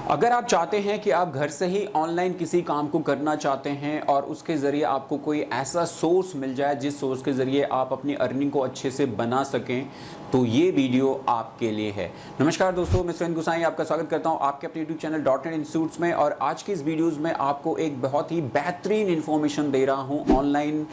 अगर आप चाहते हैं कि आप घर से ही ऑनलाइन किसी काम को करना चाहते हैं और उसके ज़रिए आपको कोई ऐसा सोर्स मिल जाए जिस सोर्स के ज़रिए आप अपनी अर्निंग को अच्छे से बना सकें, तो ये वीडियो आपके लिए है। नमस्कार दोस्तों, मैं सुरेंद्र गुसाई आपका स्वागत करता हूं आपके अपने YouTube channel dot net institutes में। और आज की इस वीडियोज़ में आपको एक बहुत ही बेहतरीन इन्फॉर्मेशन दे रहा हूं ऑनलाइन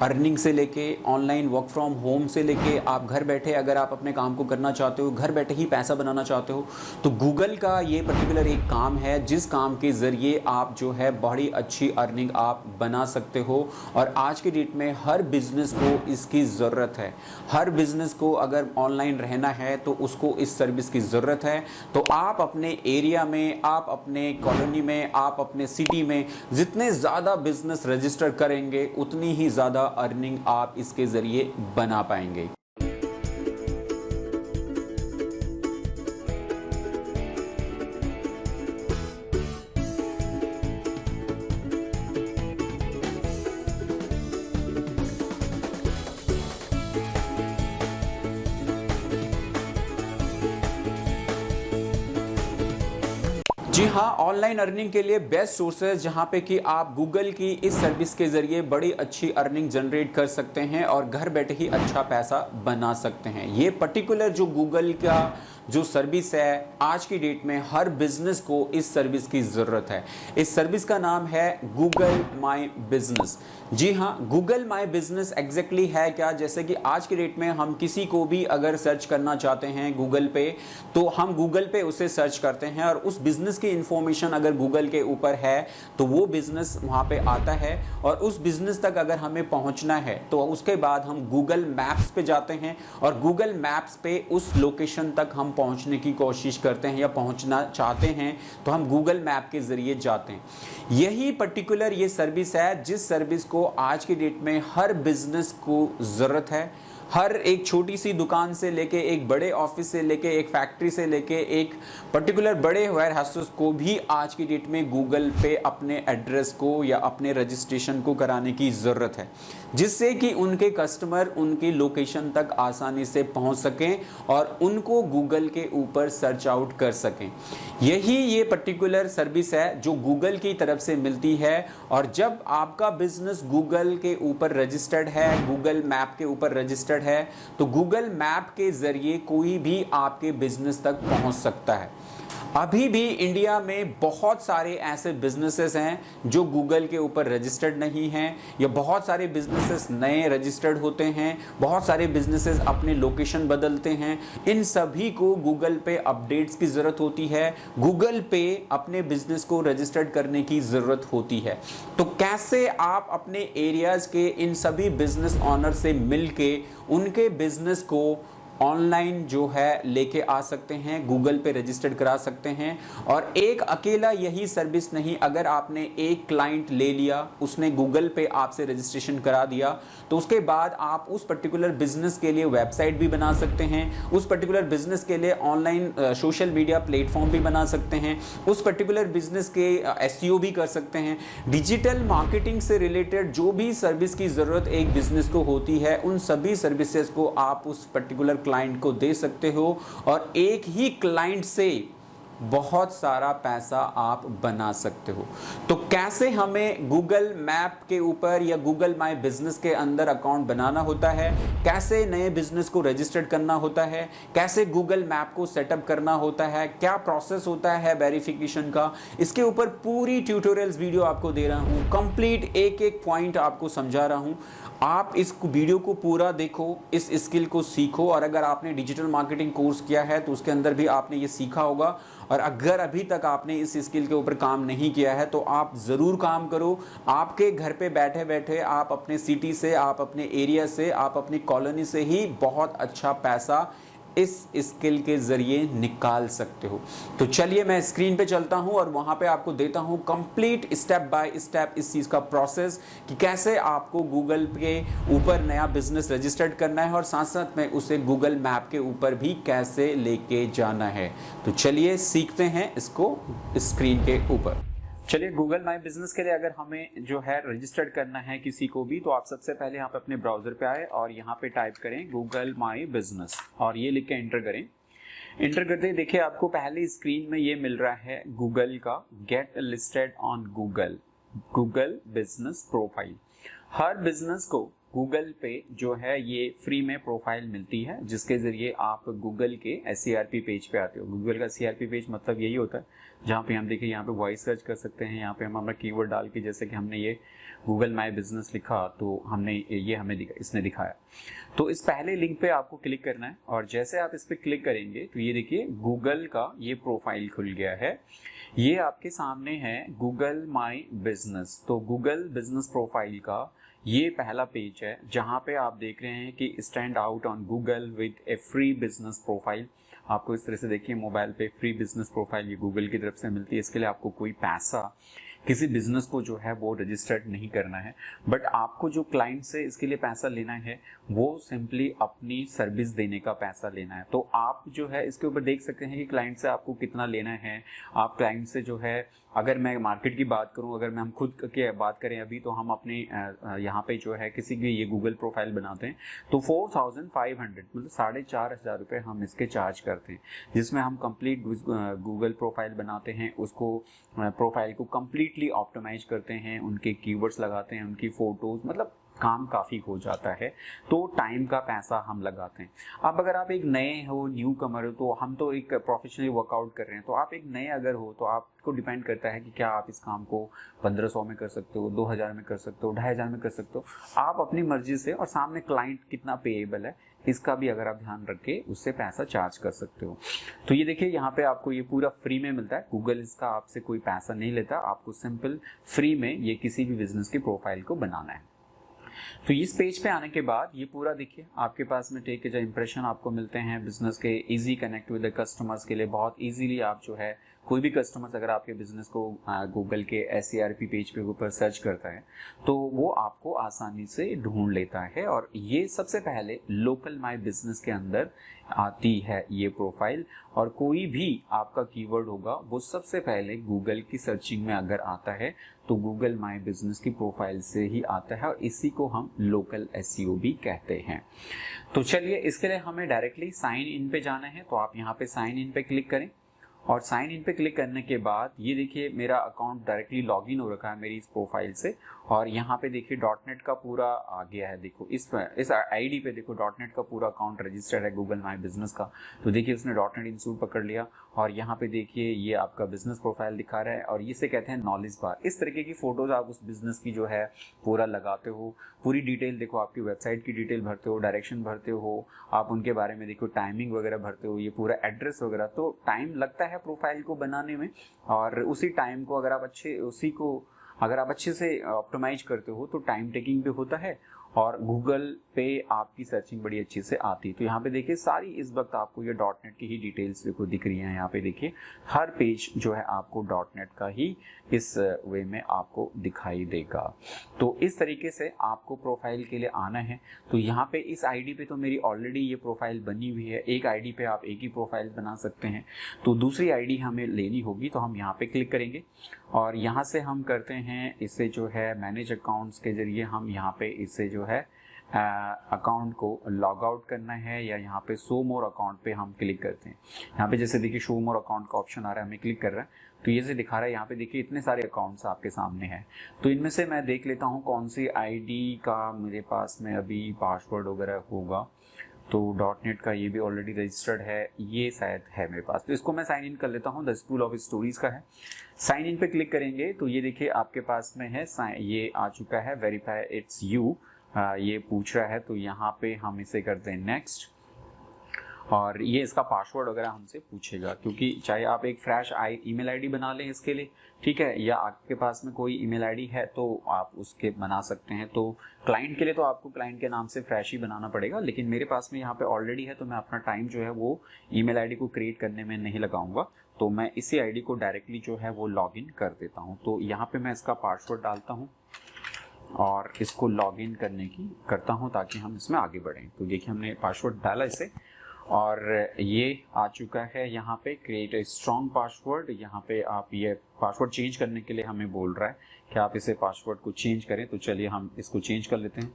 अर्निंग से लेके, ऑनलाइन वर्क फ्रॉम होम से लेके, आप घर बैठे अगर आप अपने काम को करना चाहते हो, घर बैठे ही पैसा बनाना चाहते हो, तो गूगल का ये पर्टिकुलर एक काम है जिस काम के ज़रिए आप जो है बड़ी अच्छी अर्निंग आप बना सकते हो। और आज की डेट में हर बिज़नेस को इसकी ज़रूरत है। हर बिज़नेस को अगर ऑनलाइन रहना है तो उसको इस सर्विस की ज़रूरत है। तो आप अपने एरिया में, आप अपने कॉलोनी में, आप अपने सिटी में जितने ज़्यादा बिज़नेस रजिस्टर करेंगे उतनी ही ज़्यादा अर्निंग आप इसके ज़रिए बना पाएंगे। जी हाँ, ऑनलाइन अर्निंग के लिए बेस्ट सोर्सेज जहाँ पे कि आप गूगल की इस सर्विस के ज़रिए बड़ी अच्छी अर्निंग जनरेट कर सकते हैं और घर बैठे ही अच्छा पैसा बना सकते हैं। ये पर्टिकुलर जो गूगल का जो सर्विस है, आज की डेट में हर बिजनेस को इस सर्विस की ज़रूरत है। इस सर्विस का नाम है गूगल माई बिजनेस। जी हाँ, गूगल माई बिजनेस एग्जैक्टली है क्या? जैसे कि आज की डेट में हम किसी को भी अगर सर्च करना चाहते हैं गूगल पे, तो हम गूगल पे उसे सर्च करते हैं और उस बिजनेस की इंफॉर्मेशन अगर गूगल के ऊपर है तो वो बिजनेस वहाँ पे आता है। और उस बिजनेस तक अगर हमें पहुँचना है तो उसके बाद हम गूगल मैप्स पे जाते हैं और गूगल मैप्स पे उस लोकेशन तक हम पहुंचने की कोशिश करते हैं या पहुंचना चाहते हैं तो हम गूगल मैप के ज़रिए जाते हैं। यही पर्टिकुलर ये सर्विस है जिस सर्विस को आज की डेट में हर बिजनेस को ज़रूरत है। हर एक छोटी सी दुकान से लेके एक बड़े ऑफिस से लेके एक फैक्ट्री से लेके एक पर्टिकुलर बड़े वेयर हाउसेस को भी आज की डेट में गूगल पे अपने एड्रेस को या अपने रजिस्ट्रेशन को कराने की ज़रूरत है, जिससे कि उनके कस्टमर उनकी लोकेशन तक आसानी से पहुंच सकें और उनको गूगल के ऊपर सर्च आउट कर सकें। यही ये पर्टिकुलर सर्विस है जो गूगल की तरफ से मिलती है। और जब आपका बिजनेस गूगल के ऊपर रजिस्टर्ड है, गूगल मैप के ऊपर रजिस्टर्ड है, तो गूगल मैप के जरिए कोई भी आपके बिजनेस तक पहुंच सकता है। अभी भी इंडिया में बहुत सारे ऐसे बिजनेसेस हैं जो गूगल के ऊपर रजिस्टर्ड नहीं हैं, या बहुत सारे बिजनेसेस नए रजिस्टर्ड होते हैं, बहुत सारे बिजनेसेस अपने लोकेशन बदलते हैं। इन सभी को गूगल पे अपडेट्स की ज़रूरत होती है, गूगल पे अपने बिजनेस को रजिस्टर्ड करने की ज़रूरत होती है। तो कैसे आप अपने एरियाज़ के इन सभी बिजनेस ऑनर से मिल के उनके बिजनेस को ऑनलाइन जो है लेके आ सकते हैं, गूगल पे रजिस्टर्ड करा सकते हैं। और एक अकेला यही सर्विस नहीं, अगर आपने एक क्लाइंट ले लिया, उसने गूगल पे आपसे रजिस्ट्रेशन करा दिया, तो उसके बाद आप उस पर्टिकुलर बिजनेस के लिए वेबसाइट भी बना सकते हैं, उस पर्टिकुलर बिजनेस के लिए ऑनलाइन सोशल मीडिया प्लेटफॉर्म भी बना सकते हैं, उस पर्टिकुलर बिजनेस के एसईओ भी कर सकते हैं। डिजिटल मार्केटिंग से रिलेटेड जो भी सर्विस की ज़रूरत एक बिजनेस को होती है, उन सभी सर्विसेज को आप उस पर्टिकुलर क्लाइंट को दे सकते हो और एक ही क्लाइंट से बहुत सारा पैसा आप बना सकते हो। तो कैसे हमें गूगल मैप के ऊपर या गूगल माई बिजनेस के अंदर अकाउंट बनाना होता है, कैसे नए बिजनेस को रजिस्टर्ड करना होता है, कैसे गूगल मैप को सेटअप करना होता है, क्या प्रोसेस होता है वेरिफिकेशन का, इसके ऊपर पूरी ट्यूटोरियल्स वीडियो आपको दे रहा हूं। कंप्लीट एक एक पॉइंट आपको समझा रहा हूं। आप इस वीडियो को पूरा देखो, इस स्किल को सीखो। और अगर आपने डिजिटल मार्केटिंग कोर्स किया है तो उसके अंदर भी आपने ये सीखा होगा। और अगर अभी तक आपने इस स्किल के ऊपर काम नहीं किया है तो आप ज़रूर काम करो। आपके घर पे बैठे बैठे आप अपने सिटी से, आप अपने एरिया से, आप अपनी कॉलोनी से ही बहुत अच्छा पैसा इस स्किल के ज़रिए निकाल सकते हो। तो चलिए मैं स्क्रीन पे चलता हूं और वहां पे आपको देता हूं कंप्लीट स्टेप बाय स्टेप इस चीज़ का प्रोसेस कि कैसे आपको गूगल के ऊपर नया बिजनेस रजिस्टर्ड करना है और साथ साथ में उसे गूगल मैप के ऊपर भी कैसे लेके जाना है। तो चलिए सीखते हैं इसको स्क्रीन के ऊपर। चलिए, गूगल माई बिजनेस के लिए अगर हमें जो है रजिस्टर्ड करना है किसी को भी, तो आप सबसे पहले यहाँ पे अपने ब्राउजर पे आए और यहाँ पे टाइप करें गूगल माई बिजनेस और ये लिख के एंटर करें। इंटर करते ही देखिए आपको पहली स्क्रीन में ये मिल रहा है गूगल का get listed on Google Business profile. Her business को गूगल पे जो है ये फ्री में प्रोफाइल मिलती है, जिसके जरिए आप गूगल के SERP पेज पे आते हो। गूगल का CRP पेज मतलब यही होता है जहाँ पे हम देखिए यहाँ पे वॉइस सर्च कर सकते हैं, यहाँ पे हम अपना कीवर्ड डाल के, जैसे कि हमने ये गूगल माई बिजनेस लिखा तो हमने ये हमें इसने दिखाया। तो इस पहले लिंक पे आपको क्लिक करना है और जैसे आप इस पे क्लिक करेंगे तो ये देखिए गूगल का ये प्रोफाइल खुल गया है। ये आपके सामने है गूगल माई बिजनेस। तो गूगल बिजनेस प्रोफाइल का ये पहला पेज है जहां पे आप देख रहे हैं कि stand out on Google with A free business profile. आपको इस तरह से देखिए मोबाइल पे फ्री बिजनेस प्रोफाइल ये गूगल की तरफ से मिलती है। इसके लिए आपको कोई पैसा किसी बिजनेस को जो है वो रजिस्टर्ड नहीं करना है, बट आपको जो क्लाइंट से इसके लिए पैसा लेना है वो सिंपली अपनी सर्विस देने का पैसा लेना है। तो आप जो है इसके ऊपर देख सकते हैं कि क्लाइंट से आपको कितना लेना है। आप क्लाइंट से जो है, अगर मैं मार्केट की बात करूं, अगर मैं हम खुद की बात करें अभी, तो हम अपने यहाँ पे जो है किसी की ये गूगल प्रोफाइल बनाते हैं तो 4500 मतलब 4500 रुपये हम इसके चार्ज करते हैं, जिसमें हम कंप्लीट गूगल प्रोफाइल बनाते हैं, उसको प्रोफाइल को कंप्लीटली ऑप्टिमाइज करते हैं, उनके कीवर्ड्स लगाते हैं, उनकी फोटोज, मतलब काम काफ़ी हो जाता है। तो टाइम का पैसा हम लगाते हैं। अब अगर आप एक नए हो, न्यू कमर हो, तो हम तो एक प्रोफेशनली वर्कआउट कर रहे हैं, तो आप एक नए अगर हो तो आपको डिपेंड करता है कि क्या आप इस काम को 1500 में कर सकते हो, 2000 में कर सकते हो, 2500 में कर सकते हो, आप अपनी मर्जी से। और सामने क्लाइंट कितना पेएबल है इसका भी अगर आप ध्यान रख के उससे पैसा चार्ज कर सकते हो। तो ये देखिए यहाँ पे आपको ये पूरा फ्री में मिलता है। गूगल इसका आपसे कोई पैसा नहीं लेता, आपको सिंपल फ्री में ये किसी भी बिजनेस की प्रोफाइल को बनाना है। तो इस पेज पे आने के बाद ये पूरा देखिए आपके पास में टेक जो इंप्रेशन आपको मिलते हैं बिजनेस के, easy connect with the customers के लिए बहुत इजीली आप जो है कोई भी कस्टमर्स अगर आपके बिजनेस को गूगल के SERP पेज पे ऊपर सर्च करता है तो वो आपको आसानी से ढूंढ लेता है। और ये सबसे पहले लोकल माई बिजनेस के अंदर आती है ये प्रोफाइल, और कोई भी आपका कीवर्ड होगा वो सबसे पहले गूगल की सर्चिंग में अगर आता है तो गूगल माई बिजनेस की प्रोफाइल से ही आता है, और इसी को हम लोकल SEO भी कहते हैं। तो चलिए इसके लिए हमें डायरेक्टली साइन इन पे जाना है, तो आप यहाँ पे साइन इन पे क्लिक करें। और साइन इन पे क्लिक करने के बाद ये देखिए मेरा अकाउंट डायरेक्टली लॉगिन हो रखा है मेरी इस प्रोफाइल से, और यहाँ पे देखिए .NET का पूरा आ गया है। देखो इस आईडी पे देखो .NET का पूरा अकाउंट रजिस्टर्ड है गूगल माई बिजनेस का। तो देखिए उसने .NEट इंस्टॉल पकड़ लिया, और यहाँ पे देखिए ये आपका बिजनेस प्रोफाइल दिखा रहा है, और इसे कहते हैं नॉलेज बार। इस तरीके की फोटोज आप उस बिजनेस की जो है पूरा लगाते हो, पूरी डिटेल देखो, आपकी वेबसाइट की डिटेल भरते हो, डायरेक्शन भरते हो, आप उनके बारे में देखो टाइमिंग वगैरह भरते हो, ये पूरा एड्रेस वगैरह। तो टाइम लगता है प्रोफाइल को बनाने में, और उसी टाइम को अगर आप अच्छे से ऑप्टिमाइज करते हो तो टाइम टेकिंग भी होता है, और गूगल पे आपकी सर्चिंग बड़ी अच्छी से आती है। तो यहाँ पे देखिए सारी इस वक्त आपको ये .NET की ही डिटेल्स देखो दिख रही हैं। यहाँ पे देखिए हर पेज जो है आपको .NET का ही इस वे में आपको दिखाई देगा। तो इस तरीके से आपको प्रोफाइल के लिए आना है। तो यहाँ पे इस आईडी पे तो मेरी ऑलरेडी ये प्रोफाइल बनी हुई है। एक आईडी पे आप एक ही प्रोफाइल बना सकते हैं, तो दूसरी आईडी हमें लेनी होगी। तो हम यहाँ पे क्लिक करेंगे, और यहाँ से हम करते हैं इसे जो है मैनेज अकाउंट्स के जरिए हम यहाँ पे इसे जो है अकाउंट को लॉग आउट करना है, या यहाँ पे शो मोर अकाउंट पे हम क्लिक करते हैं। यहाँ पे जैसे देखिए शो मोर अकाउंट का ऑप्शन आ रहा है, हमें क्लिक कर रहा है तो ये से दिखा रहा है। यहाँ पे देखिए इतने सारे अकाउंट्स आपके सामने हैं, तो इनमें से मैं देख लेता हूँ कौन सी आईडी का मेरे पास में अभी पासवर्ड वगैरह होगा। तो .NET का ये भी ऑलरेडी रजिस्टर्ड है, ये शायद है मेरे पास, तो इसको मैं साइन इन कर लेता हूँ। द स्कूल ऑफ स्टोरीज का है। साइन इन पे क्लिक करेंगे तो ये देखिए आपके पास में है, ये आ चुका है, वेरीफाई इट्स यू ये पूछ रहा है। तो यहाँ पे हम इसे करते हैं नेक्स्ट, और ये इसका पासवर्ड वगैरह हमसे पूछेगा, क्योंकि चाहे आप एक फ्रेश ईमेल आईडी बना लें इसके लिए, ठीक है, या आपके पास में कोई ईमेल आईडी है तो आप उसके बना सकते हैं। तो क्लाइंट के लिए तो आपको क्लाइंट के नाम से फ्रेश ही बनाना पड़ेगा, लेकिन मेरे पास में यहाँ पे ऑलरेडी है तो मैं अपना टाइम जो है वो ईमेल आईडी को क्रिएट करने में नहीं लगाऊंगा। तो मैं इसी आईडी को डायरेक्टली जो है वो लॉग इन कर देता हूँ। तो यहाँ पे मैं इसका पासवर्ड डालता हूँ और इसको लॉग इन करने की करता हूँ ताकि हम इसमें आगे बढ़ें। तो देखिए हमने पासवर्ड डाला इसे, और ये आ चुका है यहाँ पे क्रिएट ए स्ट्रॉन्ग पासवर्ड। यहाँ पे आप ये पासवर्ड चेंज करने के लिए हमें बोल रहा है कि आप इसे पासवर्ड को चेंज करें। तो चलिए हम इसको चेंज कर लेते हैं।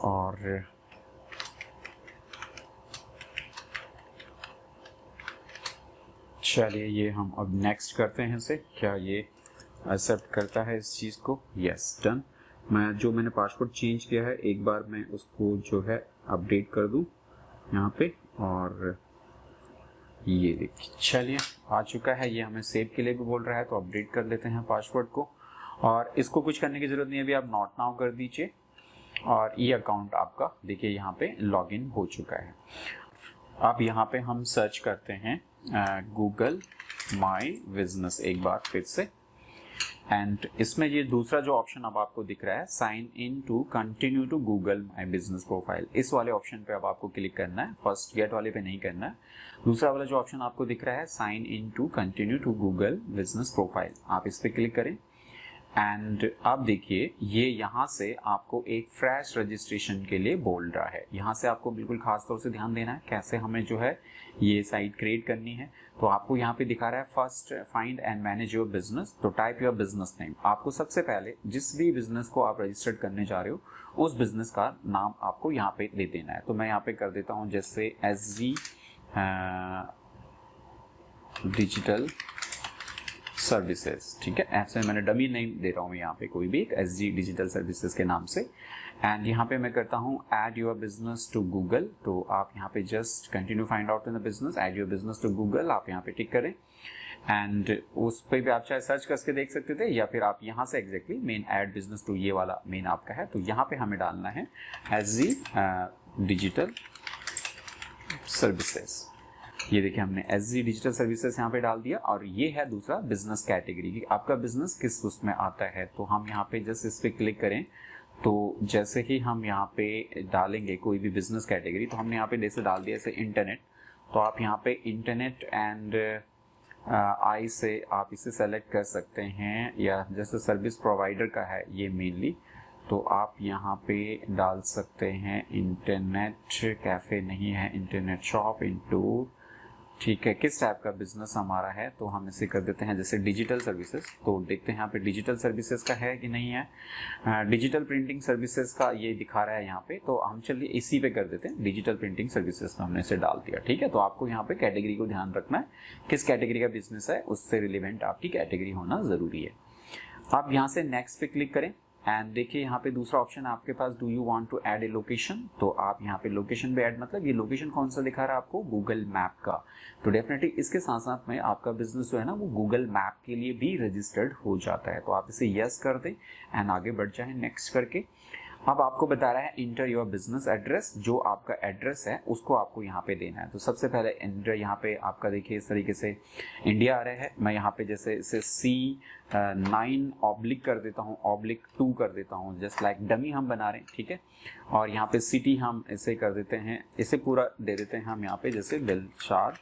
और चलिए ये हम अब नेक्स्ट करते हैं इसे, क्या ये एक्सेप्ट करता है इस चीज़ को। Yes, done. मैंने पासवर्ड चेंज किया है, एक बार मैं उसको जो है अपडेट कर दूं यहाँ पे, और ये देखिए चलिए आ चुका है। ये हमें सेव के लिए भी बोल रहा है, तो अपडेट कर लेते हैं पासवर्ड को। और इसको कुछ करने की जरूरत नहीं है, अभी आप नॉट नाउ कर दीजिए और ये अकाउंट आपका देखिए यहाँ पे लॉगिन हो चुका है। अब यहाँ पे हम सर्च करते हैं गूगल माई बिजनेस एक बार फिर से, एंड इसमें ये दूसरा जो ऑप्शन अब आपको दिख रहा है, sign in to continue to Google My Business profile, इस वाले ऑप्शन पे अब आपको क्लिक करना है, फर्स्ट गेट वाले पे नहीं करना है। दूसरा वाला जो ऑप्शन आपको दिख रहा है, sign in to continue to Google Business profile, आप इस पे क्लिक करें। एंड अब देखिए ये यहाँ से आपको एक फ्रेश रजिस्ट्रेशन के लिए बोल रहा है। यहाँ से आपको बिल्कुल खास तौर से ध्यान देना है कैसे हमें जो है ये साइट क्रिएट करनी है। तो आपको यहाँ पे दिखा रहा है first find and manage your business, तो टाइप योर बिजनेस नेम। आपको सबसे पहले जिस भी बिजनेस को आप रजिस्टर्ड करने जा रहे हो उस बिजनेस का नाम आपको यहाँ पे दे देना है। तो मैं यहाँ पे कर देता हूँ जैसे SG डिजिटल सर्विसेज, ठीक है। ऐसे मैंने डमी नेम दे रहा हूँ यहाँ पे कोई भी एक SG डिजिटल सर्विसेज के नाम से। एंड यहाँ पे मैं करता हूँ add your business to Google, तो आप यहाँ पे just continue find out in the business, add your business to Google, आप यहाँ पे टिक करें। एंड उस पर भी आप चाहे सर्च करके देख सकते थे, या फिर आप यहाँ से exactly main add business to, ये वाला मेन आपका है, तो यहाँ पे हमें डालना है SG डिजिटल सर्विसेज। ये देखिए हमने SG डिजिटल सर्विसेज यहाँ पे डाल दिया, और ये है दूसरा बिजनेस कैटेगरी की आपका बिजनेस किस उसमें आता है। तो हम यहाँ पे जस्ट इस पे क्लिक करें, तो जैसे ही हम यहाँ पे डालेंगे कोई भी बिजनेस कैटेगरी, तो हमने यहाँ पे जैसे डाल दिया जैसे इंटरनेट, तो आप यहाँ पे इंटरनेट एंड आई से आप इसे सेलेक्ट कर सकते हैं, या जैसे सर्विस प्रोवाइडर का है ये मेनली, तो आप यहाँ पे डाल सकते हैं इंटरनेट कैफे नहीं है, इंटरनेट शॉप इनटू, ठीक है, किस टाइप का बिजनेस हमारा है, तो हम इसे कर देते हैं जैसे डिजिटल सर्विसेज। तो देखते हैं यहाँ पे डिजिटल सर्विसेज का है कि नहीं है। डिजिटल प्रिंटिंग सर्विसेज का ये दिखा रहा है यहाँ पे, तो हम चलिए इसी पे कर देते हैं, डिजिटल प्रिंटिंग सर्विसेज में हमने इसे डाल दिया, ठीक है। तो आपको यहाँ पे कैटेगरी को ध्यान रखना है, किस कैटेगरी का बिजनेस है उससे रिलेवेंट आपकी कैटेगरी होना जरूरी है। आप यहाँ से नेक्स्ट पे क्लिक करें, एंड देखिए यहाँ पे दूसरा ऑप्शन है आपके पास, do you want to add a location, तो आप यहाँ पे लोकेशन पे ऐड, मतलब ये लोकेशन कौन सा दिखा रहा है आपको, गूगल मैप का। तो डेफिनेटली इसके साथ साथ में आपका बिजनेस जो है ना वो गूगल मैप के लिए भी रजिस्टर्ड हो जाता है। तो आप इसे यस कर दें एंड आगे बढ़ जाए नेक्स्ट करके। अब आपको बता रहा है इंटर योर बिजनेस एड्रेस, जो आपका एड्रेस है उसको आपको यहाँ पे देना है। तो सबसे पहले इंटर, यहाँ पे आपका देखिए इस तरीके से इंडिया आ रहा है, मैं यहाँ पे जैसे इसे C9 ऑब्लिक कर देता हूँ, ऑब्लिक 2 कर देता हूँ, जस्ट लाइक डमी हम बना रहे हैं, ठीक है। और यहाँ पे सिटी हम इसे कर देते हैं, इसे पूरा दे देते हैं हम यहाँ पे जैसे दिलशाद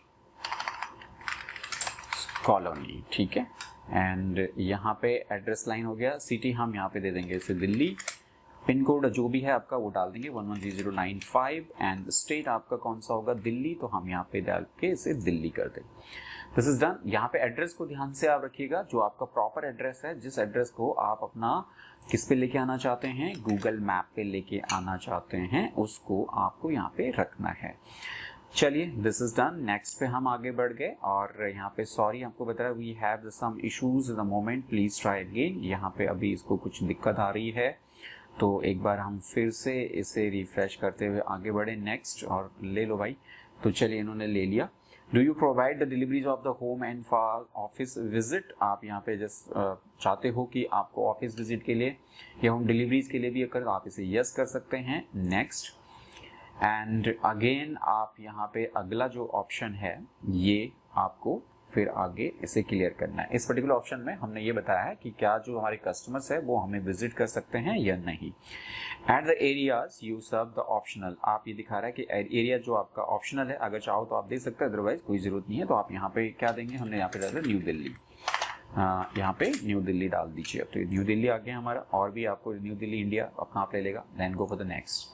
कॉलोनी, ठीक है। एंड यहाँ पे एड्रेस लाइन हो गया, सिटी हम यहाँ पे दे देंगे इसे दिल्ली, पिन कोड जो भी है आपका वो डाल देंगे 110095, एंड स्टेट आपका कौन सा होगा, दिल्ली, तो हम यहाँ पे डाल के इसे दिल्ली कर दें। This is done. यहाँ पे एड्रेस को ध्यान से आप रखिएगा, जो आपका प्रॉपर एड्रेस है, जिस एड्रेस को आप अपना किस पे लेके आना चाहते हैं, गूगल मैप पे लेके आना चाहते हैं, उसको आपको यहाँ पे रखना है। चलिए दिस इज डन। नेक्स्ट पे हम आगे बढ़ गए, और यहाँ पे सॉरी आपको बता रहा है we have some issues in the moment, please try again. यहाँ पे अभी इसको कुछ दिक्कत आ रही है, तो एक बार हम फिर से इसे रिफ्रेश करते हुए आगे बढ़े नेक्स्ट, और ले लो भाई। तो चलिए इन्होंने ले लिया। Do you provide the deliveries of the home and for office visit, आप यहाँ पे जस्ट चाहते हो कि आपको ऑफिस विजिट के लिए या होम डिलीवरीज के लिए भी अगर, आप इसे यस कर सकते हैं नेक्स्ट। एंड अगेन आप यहाँ पे अगला जो ऑप्शन है ये आपको फिर आगे इसे क्लियर करना है। इस पर्टिकुलर ऑप्शन में हमने ये बताया है कि क्या जो हमारे कस्टमर्स है वो हमें विजिट कर सकते हैं या नहीं। At the areas you serve the optional, आप ये दिखा रहा है कि एरिया जो आपका ऑप्शनल है, अगर चाहो तो आप दे सकते हैं, अदरवाइज कोई जरूरत नहीं है। तो आप यहाँ पे क्या देंगे, हमने यहाँ पे डाला न्यू दिल्ली, यहाँ पे न्यू दिल्ली डाल दीजिए। तो न्यू दिल्ली आ गया हमारा, और भी आपको न्यू दिल्ली इंडिया अपना आप ले लेगा। Then go for the next.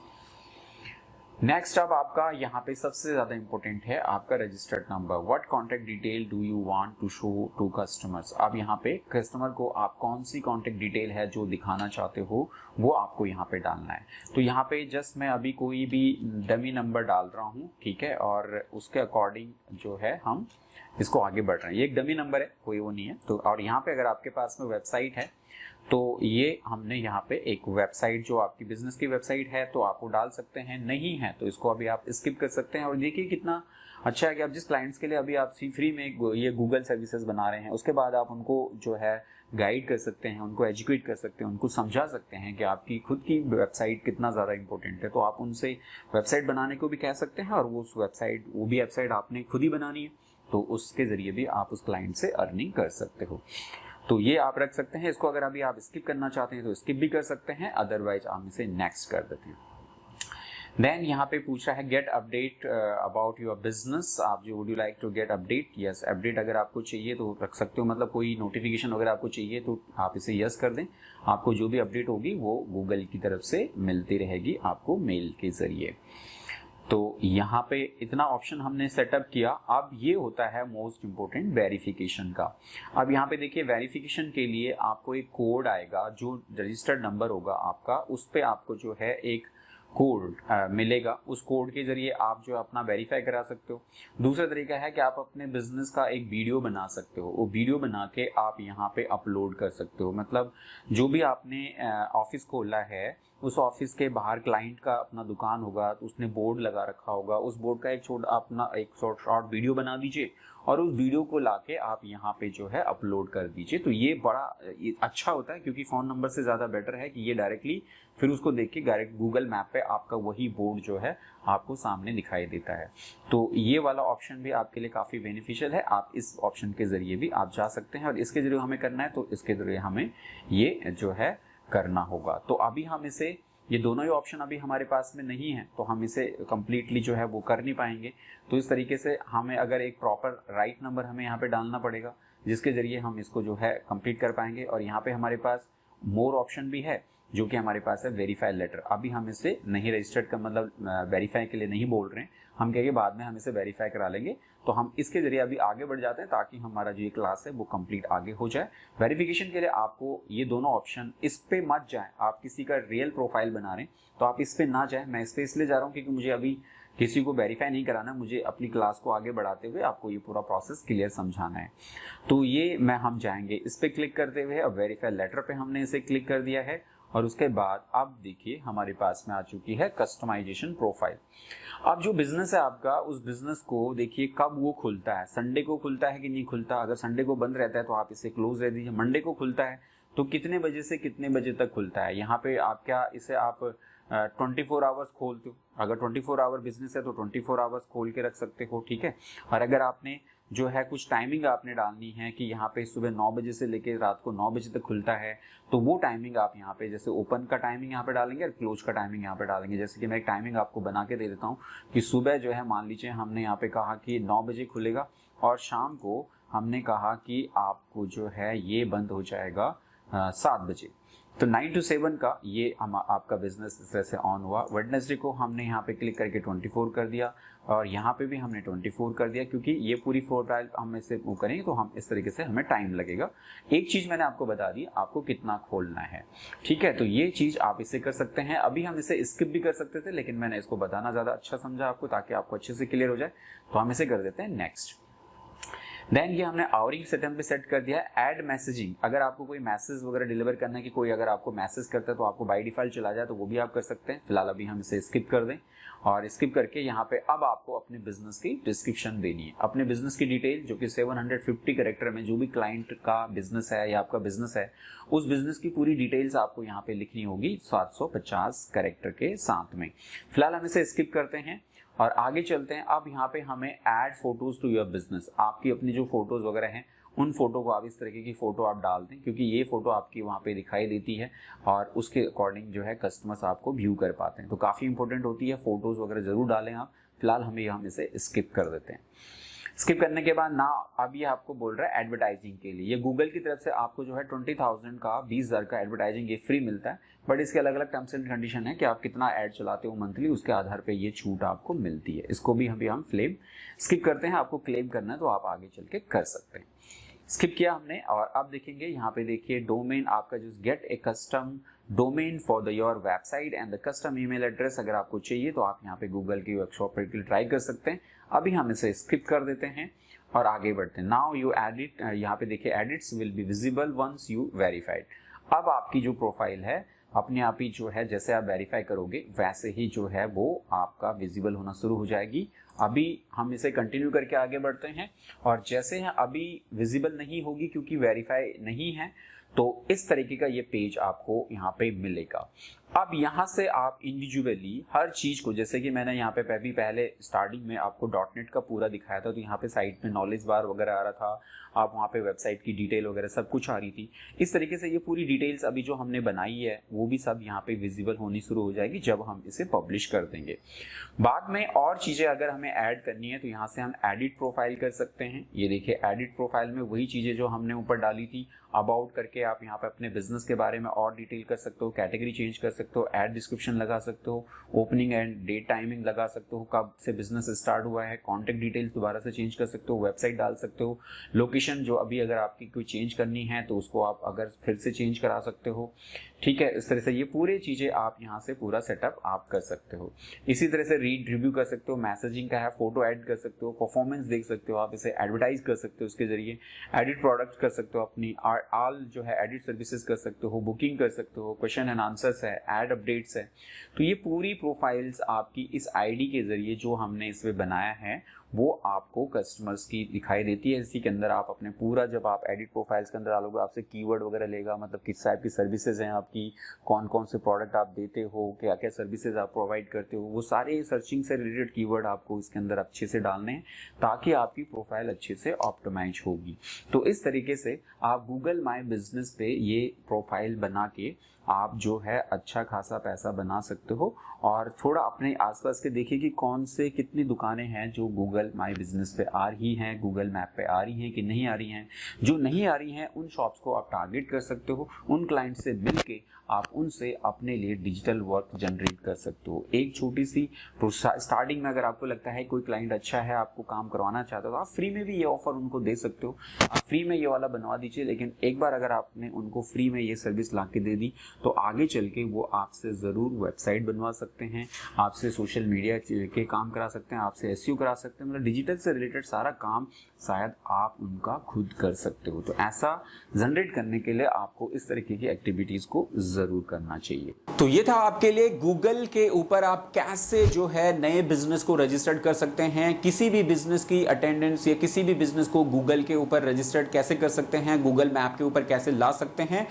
Next अब आपका यहाँ पे सबसे ज्यादा इंपॉर्टेंट है आपका registered number. What contact detail do you want to show to customers. अब यहाँ पे कस्टमर को आप कौन सी कॉन्टेक्ट डिटेल है जो दिखाना चाहते हो वो आपको यहाँ पे डालना है। तो यहाँ पे जस्ट मैं अभी कोई भी डमी नंबर डाल रहा हूँ, ठीक है, और उसके अकॉर्डिंग जो है हम इसको आगे बढ़ रहे हैं। ये एक डमी नंबर है, कोई वो नहीं है। तो और यहाँ पे अगर आपके पास में वेबसाइट है तो ये हमने यहाँ पे एक वेबसाइट जो आपकी बिजनेस की वेबसाइट है तो आप वो डाल सकते हैं, नहीं है तो इसको अभी आप स्किप कर सकते हैं। और देखिए कितना अच्छा है कि आप जिस क्लाइंट्स के लिए अभी आप फ्री में ये गूगल सर्विसेज बना रहे हैं, उसके बाद आप उनको जो है गाइड कर सकते हैं, उनको एजुकेट कर सकते हैं, उनको समझा सकते हैं कि आपकी खुद की वेबसाइट कितना ज़्यादा इंपॉर्टेंट है। तो आप उनसे वेबसाइट बनाने को भी कह सकते हैं और वो भी वेबसाइट आपने खुद ही बनानी है, तो उसके जरिए भी आप उस क्लाइंट से अर्निंग कर सकते हो। तो ये आप रख सकते हैं। इसको अगर अभी आप स्किप करना चाहते हैं तो स्किप भी कर सकते हैं, अदरवाइज आप इसे नेक्स्ट कर देते हैं। देन यहाँ पे पूछ रहा है get update about your business. आप जो would you like to get update, yes update अगर आपको चाहिए तो रख सकते हो, मतलब कोई नोटिफिकेशन अगर आपको चाहिए तो आप इसे यस कर दें। आपको जो भी अपडेट होगी वो गूगल की तरफ से मिलती रहेगी आपको मेल के जरिए। तो यहाँ पे इतना ऑप्शन हमने सेटअप किया। अब ये होता है मोस्ट इंपोर्टेंट वेरिफिकेशन का। अब यहाँ पे देखिए वेरिफिकेशन के लिए आपको एक कोड आएगा, जो रजिस्टर्ड नंबर होगा आपका, उस पे आपको जो है एक कोड मिलेगा। उस कोड के जरिए आप जो अपना वेरीफाई करा सकते हो। दूसरा तरीका है कि आप अपने बिजनेस का एक वीडियो बना सकते हो। वो वीडियो बना के आप यहाँ पे अपलोड कर सकते हो। मतलब जो भी आपने ऑफिस खोला है, उस ऑफिस के बाहर क्लाइंट का अपना दुकान होगा तो उसने बोर्ड लगा रखा होगा, उस बोर्ड का एक शॉर्ट वीडियो बना दीजिए और उस वीडियो को लाके आप यहाँ पे जो है अपलोड कर दीजिए। तो ये अच्छा होता है, क्योंकि फोन नंबर से ज़्यादा बेटर है कि ये डायरेक्टली फिर उसको देख के डायरेक्ट गूगल मैप पे आपका वही बोर्ड जो है आपको सामने दिखाई देता है। तो ये वाला ऑप्शन भी आपके लिए काफ़ी बेनिफिशियल है। आप इस ऑप्शन के ज़रिए भी आप जा सकते हैं, और इसके ज़रिए हमें करना है तो इसके ज़रिए हमें ये जो है करना होगा। तो अभी हम इसे, ये दोनों ही ऑप्शन अभी हमारे पास में नहीं है तो हम इसे कंप्लीटली जो है वो कर नहीं पाएंगे। तो इस तरीके से हमें अगर एक प्रॉपर राइट नंबर हमें यहाँ पे डालना पड़ेगा, जिसके जरिए हम इसको जो है कंप्लीट कर पाएंगे। और यहाँ पे हमारे पास मोर ऑप्शन भी है, जो कि हमारे पास है वेरीफाई लेटर। अभी हम इसे नहीं रजिस्टर्ड का मतलब वेरीफाई के लिए नहीं बोल रहे हैं, हम कहेंगे बाद में हम इसे वेरीफाई करा लेंगे। तो हम इसके जरिए अभी आगे बढ़ जाते हैं ताकि हमारा जो ये क्लास है वो कंप्लीट आगे हो जाए। वेरिफिकेशन के लिए आपको ये दोनों ऑप्शन, इस पे मत जाएं। आप किसी का रियल प्रोफाइल बना रहे हैं तो आप इस पे ना जाएं। मैं इस पे इसलिए जा रहा हूँ क्योंकि मुझे अभी किसी को वेरीफाई नहीं कराना, मुझे अपनी क्लास को आगे बढ़ाते हुए आपको ये पूरा प्रोसेस क्लियर समझाना है। तो ये हम जाएंगे इस पे क्लिक करते हुए। अब वेरीफाई लेटर पे हमने इसे क्लिक कर दिया है और उसके बाद अब देखिए हमारे पास में आ चुकी है कस्टमाइजेशन प्रोफाइल। अब जो बिजनेस है आपका, उस बिजनेस को देखिए कब वो खुलता है, संडे को खुलता है कि नहीं खुलता। अगर संडे को बंद रहता है तो आप इसे क्लोज रह दीजिए। मंडे को खुलता है तो कितने बजे से कितने बजे तक खुलता है, यहाँ पे आप क्या इसे आप 24 आवर्स खोलते हो। अगर 24 आवर बिजनेस है तो 24 आवर्स खोल के रख सकते हो, ठीक है। और अगर आपने जो है कुछ टाइमिंग आपने डालनी है कि यहाँ पे सुबह 9 बजे से लेकर रात को 9 बजे तक खुलता है, तो वो टाइमिंग आप यहाँ पे जैसे ओपन का टाइमिंग यहाँ पे डालेंगे और क्लोज का टाइमिंग यहाँ पे डालेंगे। जैसे कि मैं एक टाइमिंग आपको बना के दे देता हूँ कि सुबह जो है मान लीजिए हमने यहाँ पे कहा कि 9 बजे खुलेगा और शाम को हमने कहा कि आपको जो है ये बंद हो जाएगा 7 बजे। तो 9 to 7 का ये आपका बिजनेस जैसे ऑन हुआ। वेडनेसडे को हमने यहाँ पे क्लिक करके 24 कर दिया और यहाँ पे भी हमने 24 कर दिया, क्योंकि ये पूरी प्रोफाइल हम इसे मूव करेंगे तो हम इस तरीके से हमें टाइम लगेगा। एक चीज मैंने आपको बता दी, आपको कितना खोलना है, ठीक है। तो ये चीज आप इसे कर सकते हैं। अभी हम इसे स्किप भी कर सकते थे, लेकिन मैंने इसको बताना ज्यादा अच्छा समझा आपको, ताकि आपको अच्छे से क्लियर हो जाए। तो हम इसे कर देते हैं नेक्स्ट। देन ये हमने आवरिंग सेटअप पे सेट कर दिया है। ऐड मैसेजिंग, अगर आपको कोई मैसेज वगैरह डिलीवर करना है कि कोई अगर आपको मैसेज करता है तो आपको बाय डिफॉल्ट चला जाए, तो वो भी आप कर सकते हैं। फिलहाल अभी हम इसे स्किप कर दें और स्किप करके यहाँ पे अब आपको अपने बिजनेस की डिस्क्रिप्शन देनी है। अपने बिजनेस की डिटेल जो कि 750 कैरेक्टर में, जो भी क्लाइंट का बिजनेस है या आपका बिजनेस है, उस बिजनेस की पूरी डिटेल्स आपको यहाँ पे लिखनी होगी 750 कैरेक्टर के साथ में। फिलहाल हम इसे स्किप करते हैं और आगे चलते हैं। अब यहाँ पे हमें add photos to your business, आपकी अपनी जो फोटोज वगैरह हैं उन फोटो को आप इस तरीके की फोटो आप डाल दें, क्योंकि ये फोटो आपकी वहाँ पे दिखाई देती है और उसके अकॉर्डिंग जो है कस्टमर्स आपको व्यू कर पाते हैं। तो काफ़ी इंपॉर्टेंट होती है, फोटोज वगैरह जरूर डालें आप। फिलहाल हम इसे स्किप कर देते हैं। स्किप करने के बाद ना अब ये आपको बोल रहा है एडवर्टाइजिंग के लिए। ये गूगल की तरफ से आपको जो है 20,000 का 20,000 का एडवर्टाइजिंग ये फ्री मिलता है, बट इसके अलग अलग टर्म्स एंड कंडीशन है कि आप कितना ऐड चलाते हो मंथली, उसके आधार पे ये छूट आपको मिलती है। इसको भी हम क्लेम स्किप करते हैं। आपको क्लेम करना है तो आप आगे चल के कर सकते हैं। स्किप किया हमने और अब देखेंगे यहाँ पे देखिए डोमेन आपका जो gate A custom domain for the your website and the custom email address अगर आपको चाहिए तो आप यहाँ पे गूगल की वर्कशॉप पर ट्राई कर सकते हैं। अभी हम इसे स्किप कर देते हैं और आगे बढ़ते हैं। नाउ यू एडिट, यहाँ पे देखिए edits will be visible once you verified. अब आपकी जो प्रोफाइल है अपने आप ही जो है जैसे आप वेरीफाई करोगे वैसे ही जो है वो आपका विजिबल होना शुरू हो जाएगी। अभी हम इसे कंटिन्यू करके आगे बढ़ते हैं और जैसे हैं अभी विजिबल नहीं होगी क्योंकि वेरीफाई नहीं है, तो इस तरीके का ये पेज आपको यहाँ पे मिलेगा। अब यहाँ से आप इंडिविजुअली हर चीज को, जैसे कि मैंने यहाँ पे पहले स्टार्टिंग में आपको .NET का पूरा दिखाया था, तो यहाँ पे साइट में नॉलेज बार वगैरह आ रहा था, आप वहाँ पे वेबसाइट की डिटेल वगैरह सब कुछ आ रही थी। इस तरीके से ये पूरी डिटेल्स अभी जो हमने बनाई है वो भी सब यहाँ पे विजिबल होनी शुरू हो जाएगी जब हम इसे पब्लिश कर देंगे। बाद में और चीजें अगर हमें ऐड करनी है तो यहाँ से हम एडिट प्रोफाइल कर सकते हैं। ये देखिए एडिट प्रोफाइल में वही चीजें जो हमने ऊपर डाली थी, अबाउट करके आप यहाँ पे अपने बिजनेस के बारे में और डिटेल कर सकते हो, कैटेगरी चेंज कर सकते हो, एड डिस्क्रिप्शन लगा सकते हो, ओपनिंग एंड डेट टाइमिंग लगा सकते हो, कब से बिजनेस स्टार्ट हुआ है, कॉन्टेक्ट डिटेल्स दोबारा से चेंज कर सकते हो, वेबसाइट डाल सकते हो, लोकेशन जो अभी अगर आपकी कोई चेंज करनी है तो उसको आप अगर फिर से चेंज करा सकते हो। ठीक है, इस तरह से ये पूरी चीजें आप यहाँ से पूरा सेटअप आप कर सकते हो। इसी तरह से रीड रिव्यू कर सकते हो, मैसेजिंग का है, फोटो ऐड कर सकते हो, परफॉर्मेंस देख सकते हो, आप इसे एडवर्टाइज कर सकते हो उसके जरिए, एडिट प्रोडक्ट कर सकते हो, अपनी ऑल जो है एडिट सर्विसेज कर सकते हो, बुकिंग कर सकते हो, क्वेश्चन एंड आंसर्स है, एड अपडेट्स है। तो ये पूरी प्रोफाइल्स आपकी इस आईडी के जरिए जो हमने इसमें बनाया है वो आपको कस्टमर्स की दिखाई देती है। इसी के अंदर आप अपने पूरा जब आप एडिट प्रोफाइल्स के अंदर डालोगे आपसे कीवर्ड वगैरह लेगा, मतलब किस टाइप की सर्विसेज हैं आपकी, कौन कौन से प्रोडक्ट आप देते हो, क्या क्या सर्विसेज आप प्रोवाइड करते हो, वो सारे सर्चिंग से रिलेटेड कीवर्ड आपको इसके अंदर अच्छे से डालने हैं ताकि आपकी प्रोफाइल अच्छे से ऑप्टिमाइज होगी। तो इस तरीके से आप गूगल माई बिजनेस पे ये प्रोफाइल बना के आप जो है अच्छा खासा पैसा बना सकते हो। और थोड़ा अपने आसपास के देखिए कि कौन से कितनी दुकानें हैं जो गूगल माई बिजनेस पे आ रही हैं, गूगल मैप पे आ रही हैं कि नहीं आ रही हैं। जो नहीं आ रही हैं उन शॉप्स को आप टारगेट कर सकते हो, उन क्लाइंट से मिलके आप उनसे अपने लिए डिजिटल वर्क जनरेट कर सकते हो। एक छोटी सी स्टार्टिंग में अगर आपको लगता है कोई क्लाइंट अच्छा है, आपको काम करवाना चाहता हो तो आप फ्री में भी ये ऑफर उनको दे सकते हो, आप फ्री में ये वाला बनवा दीजिए। लेकिन एक बार अगर आपने उनको फ्री में ये सर्विस ला के दे दी तो आगे चल के वो आपसे ज़रूर वेबसाइट बनवा सकते हैं, आपसे सोशल मीडिया के काम करा सकते हैं, आपसे SEO करा सकते हैं, मतलब डिजिटल से रिलेटेड सारा काम शायद आप उनका खुद कर सकते हो। तो ऐसा जनरेट करने के लिए आपको इस तरीके की एक्टिविटीज को जरूर करना चाहिए। तो ये था आपके लिए गूगल के ऊपर आप कैसे जो है नए बिजनेस को रजिस्टर्ड कर सकते हैं, किसी भी बिजनेस की अटेंडेंस या किसी भी बिजनेस को गूगल के ऊपर रजिस्टर्ड कैसे कर सकते हैं, गूगल मैप के ऊपर कैसे ला सकते हैं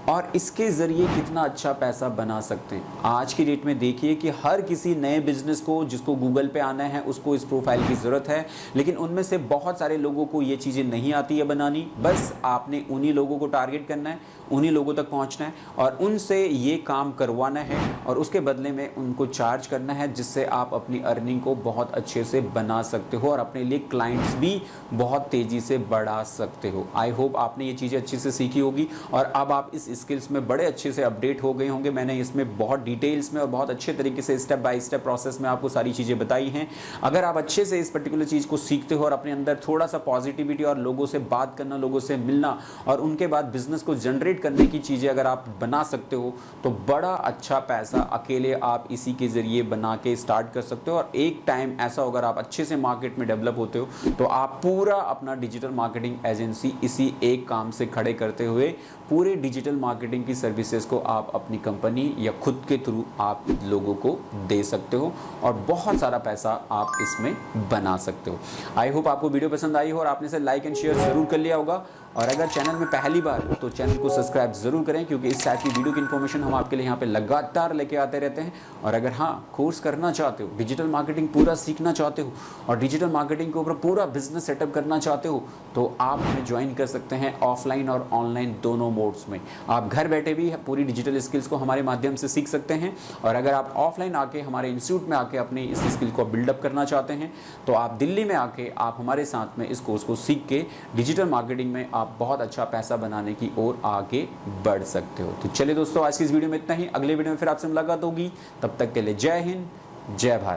और इसके जरिए कितना अच्छा पैसा बना सकते हैं। आज की डेट में देखिए कि हर किसी नए बिजनेस को जिसको गूगल पे आना है उसको इस प्रोफाइल की जरूरत है, लेकिन उनमें से बहुत सारे लोगों को ये चीजें नहीं आती है बनानी। बस आपने उन्हीं लोगों को टारगेट करना है, उन्हीं लोगों तक पहुंचना है और उनसे ये काम करवाना है और उसके बदले में उनको चार्ज करना है, जिससे आप अपनी अर्निंग को बहुत अच्छे से बना सकते हो और अपने लिए क्लाइंट्स भी बहुत तेजी से बढ़ा सकते हो। आई होप आपने ये चीज़ें अच्छे से सीखी होगी और अब आप इस स्किल्स में बड़े अच्छे से अपडेट हो गए होंगे। मैंने इसमें बहुत डिटेल्स में और बहुत अच्छे तरीके से स्टेप बाय स्टेप प्रोसेस में आपको सारी चीज़ें बताई हैं। अगर आप अच्छे से इस पर्टिकुलर चीज़ को सीखते हो और अपने अंदर थोड़ा सा पॉजिटिविटी और लोगों से बात करना, लोगों से मिलना और उनके बाद बिजनेस को जनरेट करने की चीज़ें अगर आप बना सकते हो तो बड़ा अच्छा पैसा अकेले आप इसी के ज़रिए बना के स्टार्ट कर सकते हो। और एक टाइम ऐसा होगा अगर आप अच्छे से मार्केट में डेवलप होते हो तो आप पूरा अपना डिजिटल मार्केटिंग एजेंसी इसी एक काम से खड़े करते हुए पूरे डिजिटल मार्केटिंग की सर्विसेज को आप अपनी कंपनी या खुद के थ्रू आप लोगों को दे सकते हो और बहुत सारा पैसा आप इसमें बना सकते हो। आई होप आपको वीडियो पसंद आई हो और आपने इसे लाइक एंड शेयर जरूर कर लिया होगा और अगर चैनल में पहली बार तो चैनल को सब्सक्राइब ज़रूर करें, क्योंकि इस टाइप की वीडियो की इन्फॉर्मेशन हम आपके लिए यहाँ पे लगातार लेके आते रहते हैं। और अगर हाँ कोर्स करना चाहते हो, डिजिटल मार्केटिंग पूरा सीखना चाहते हो और डिजिटल मार्केटिंग के ऊपर पूरा बिजनेस सेटअप करना चाहते हो, तो आप हमें ज्वाइन कर सकते हैं ऑफलाइन और ऑनलाइन दोनों मोड्स में। आप घर बैठे भी पूरी डिजिटल स्किल्स को हमारे माध्यम से सीख सकते हैं। और अगर आप ऑफलाइन आके हमारे इंस्टीट्यूट में आके अपनी इस स्किल को बिल्डअप करना चाहते हैं, तो आप दिल्ली में आके आप हमारे साथ में इस कोर्स को सीख के डिजिटल मार्केटिंग में आप बहुत अच्छा पैसा बनाने की ओर आगे बढ़ सकते हो। तो चलिए दोस्तों, आज की इस वीडियो में इतना ही। अगले वीडियो में फिर आपसे मुलाकात होगी। तब तक के लिए जय हिंद, जय भारत।